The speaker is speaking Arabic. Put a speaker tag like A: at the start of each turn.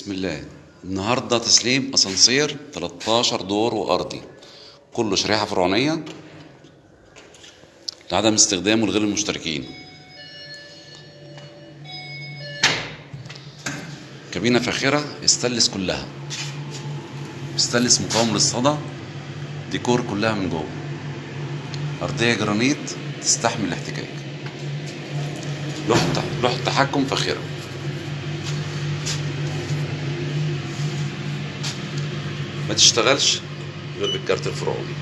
A: بسم الله. النهارده تسليم اسانسير 13 دور وارضي، كله شريحه فرعونيه لعدم استخدامه لغير المشتركين. كابينه فاخره استانلس كلها، استانلس مقاوم للصدى، ديكور كلها من جوه، ارضيه جرانيت تستحمل الاحتكاك، لوحه تحكم فاخره. ما تشتغلش غير بالكارت الفرعوني.